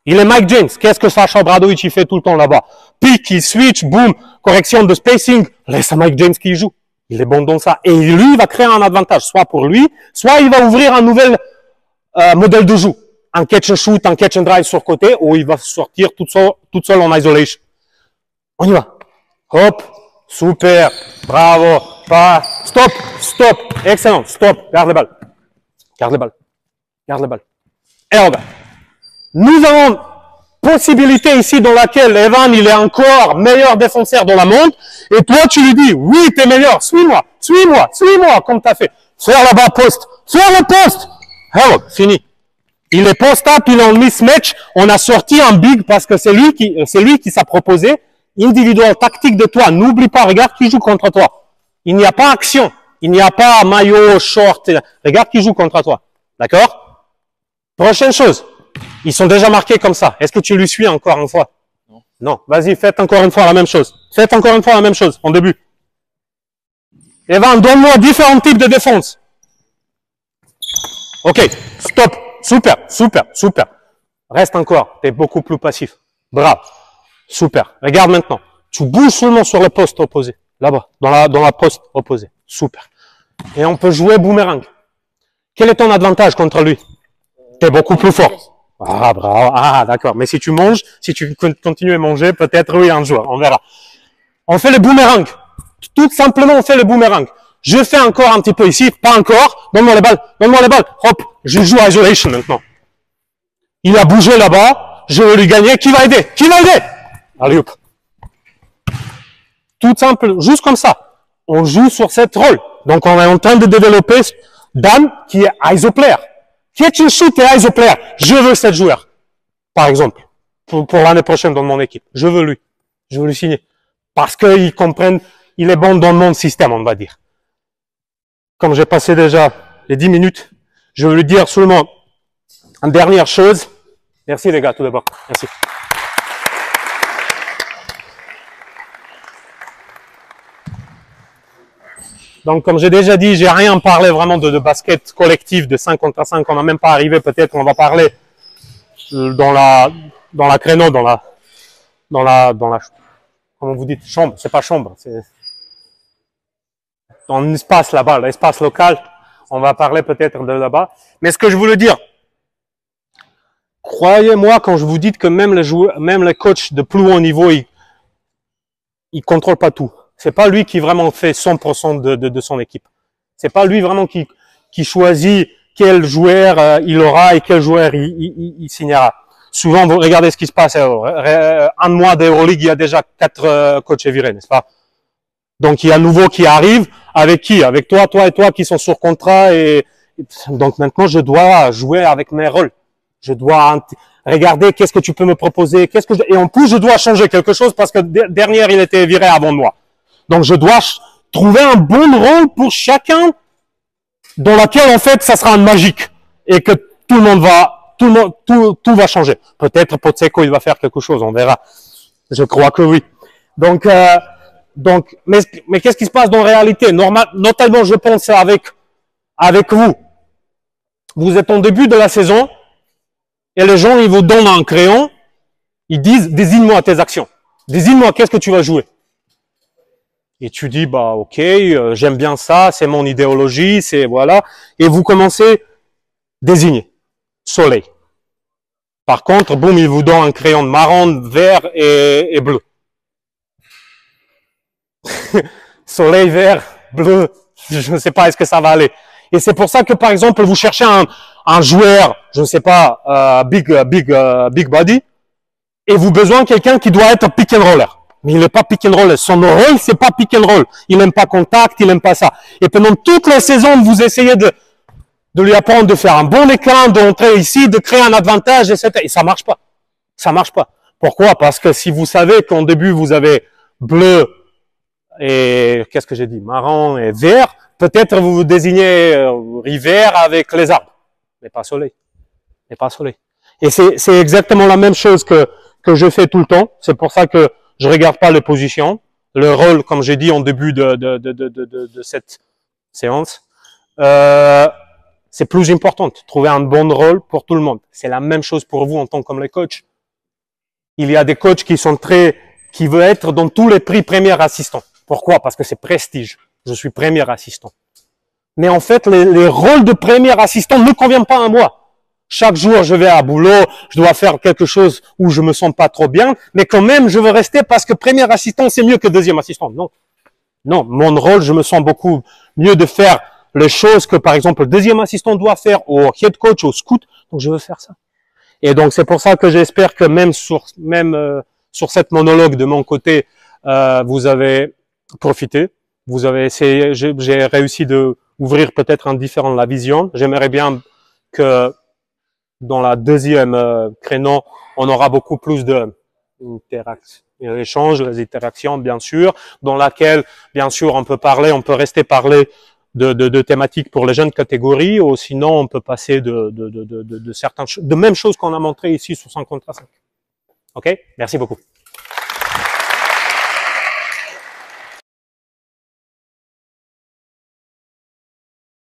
Il est Mike James. Qu'est-ce que Sacha Obradovic il fait tout le temps là-bas? Pique, il switch, boom, correction de spacing. Laisse à Mike James qui joue. Il est bon dans ça. Et lui, il va créer un avantage, soit pour lui, soit il va ouvrir un nouvel modèle de jeu. Un catch and shoot, un catch and drive sur côté, où il va sortir toute seule en isolation. On y va. Hop. Super. Bravo. Pas. Stop. Stop. Excellent. Stop. Garde le ball. Garde le ball. Garde le ball. Et regarde. Nous avons possibilité ici dans laquelle Evan, il est encore meilleur défenseur dans la monde. Et toi, tu lui dis, oui, t'es meilleur. Suis-moi. Suis-moi. Suis-moi, comme t'as fait. Faire là-bas poste. Faire le poste. Hello. Fini. Il est post-up, il est en mismatch. On a sorti un big parce que c'est lui qui s'est proposé. Individuel, tactique de toi. N'oublie pas, regarde qui joue contre toi. Il n'y a pas action. Il n'y a pas maillot, short. Regarde qui joue contre toi. D'accord? Prochaine chose. Ils sont déjà marqués comme ça. Est-ce que tu lui suis encore une fois? Non. Non. Vas-y, faites encore une fois la même chose. Faites encore une fois la même chose en début. Evan, donne-moi différents types de défense. OK. Stop. Super. Super. Super. Reste encore. Tu es beaucoup plus passif. Bravo. Super. Regarde maintenant. Tu bouges seulement sur le poste opposé. Là-bas. Dans la poste opposée. Super. Et on peut jouer boomerang. Quel est ton avantage contre lui? Tu es beaucoup plus fort. Ah, bravo. Ah, d'accord. Mais si tu manges, si tu continues à manger, peut-être oui, un jour. On verra. On fait le boomerang. Tout simplement, on fait le boomerang. Je fais encore un petit peu ici. Pas encore. Donne-moi les balles. Donne-moi les balles. Hop. Je joue à isolation maintenant. Il a bougé là-bas. Je veux lui gagner. Qui va aider? Qui va aider? Allez, hop. Tout simple. Juste comme ça. On joue sur cette rôle. Donc, on est en train de développer Dan qui est ISO player. Catch and shoot et ISO player. Je veux cette joueur. Par exemple. Pour l'année prochaine dans mon équipe. Je veux lui. Je veux lui signer. Parce qu'ils comprennent, il est bon dans mon système, on va dire. Comme j'ai passé déjà les 10 minutes, je veux lui dire seulement une dernière chose. Merci les gars, tout d'abord. Merci. Donc, comme j'ai déjà dit, j'ai rien parlé vraiment de basket collectif de 5 contre 5. On n'a même pas arrivé. Peut-être qu'on va parler dans la créneau, dans la, comment vous dites, chambre. C'est pas chambre. C'est dans l'espace là-bas, l'espace local. On va parler peut-être de là-bas. Mais ce que je voulais dire, croyez-moi quand je vous dis que même les joueurs, même les coachs de plus haut niveau, ils contrôlent pas tout. C'est pas lui qui vraiment fait 100% de son équipe. C'est pas lui vraiment qui choisit quel joueur il aura et quel joueur il signera. Souvent, vous regardez ce qui se passe. Un mois d'Euroleague, il y a déjà 4 coachs virés, n'est-ce pas? Donc, il y a un nouveau qui arrive. Avec qui? Avec toi et toi qui sont sur contrat. Et donc, maintenant, je dois jouer avec mes rôles. Je dois regarder qu'est-ce que tu peux me proposer. Et en plus, je dois changer quelque chose parce que dernière, il était viré avant moi. Donc, je dois trouver un bon rôle pour chacun dans lequel, en fait, ça sera un magique. et que tout va changer. Peut-être Potseko, il va faire quelque chose, on verra. Je crois que oui. Donc, mais qu'est-ce qui se passe dans la réalité? Notamment, je pense avec vous. Vous êtes en début de la saison, et les gens, ils vous donnent un crayon, ils disent, désigne-moi tes actions. Désigne-moi qu'est-ce que tu vas jouer. Et tu dis, bah, ok, j'aime bien ça, c'est mon idéologie, c'est, voilà. Et vous commencez, désigner. Soleil. Par contre, boum, il vous donne un crayon de marron, vert et bleu. Soleil, vert, bleu, je ne sais pas, est-ce que ça va aller. Et c'est pour ça que, par exemple, vous cherchez un joueur, je ne sais pas, big body, et vous avez besoin de quelqu'un qui doit être pick and roller. Mais il n'est pas pick and roller. Son rôle, c'est pas pick and roll. Il n'aime pas contact, il n'aime pas ça. Et pendant toute la saison, vous essayez de lui apprendre de faire un bon écran, d'entrer ici, de créer un avantage, etc. Et ça marche pas. Ça marche pas. Pourquoi? Parce que si vous savez qu'en début, vous avez bleu et, qu'est-ce que j'ai dit? Marron et vert, peut-être vous désignez hiver avec les arbres. Mais pas soleil. Mais pas soleil. Et c'est exactement la même chose que je fais tout le temps. C'est pour ça que je regarde pas les positions. Le rôle, comme j'ai dit en début de cette séance, c'est plus important. Trouver un bon rôle pour tout le monde. C'est la même chose pour vous en tant que les coachs. Il y a des coachs qui veulent être dans tous les prix premier assistant. Pourquoi? Parce que c'est prestige. Je suis premier assistant. Mais en fait, les rôles de premier assistant ne conviennent pas à moi. Chaque jour, je vais à boulot, je dois faire quelque chose où je me sens pas trop bien, mais quand même, je veux rester parce que premier assistant, c'est mieux que deuxième assistant. Non. Non, mon rôle, je me sens beaucoup mieux de faire les choses que, par exemple, le deuxième assistant doit faire au head coach, au scout. Donc, je veux faire ça. Et donc, c'est pour ça que j'espère que même sur cette monologue de mon côté, vous avez profité. Vous avez essayé, j'ai réussi de ouvrir peut-être un différent la vision. J'aimerais bien que dans la deuxième créneau, on aura beaucoup plus d'échanges, les interactions, bien sûr, dans laquelle, bien sûr, on peut rester parler de thématiques pour les jeunes catégories, ou sinon, on peut passer de certaines choses, de même choses qu'on a montré ici sur 100 contre 5. OK? Merci beaucoup.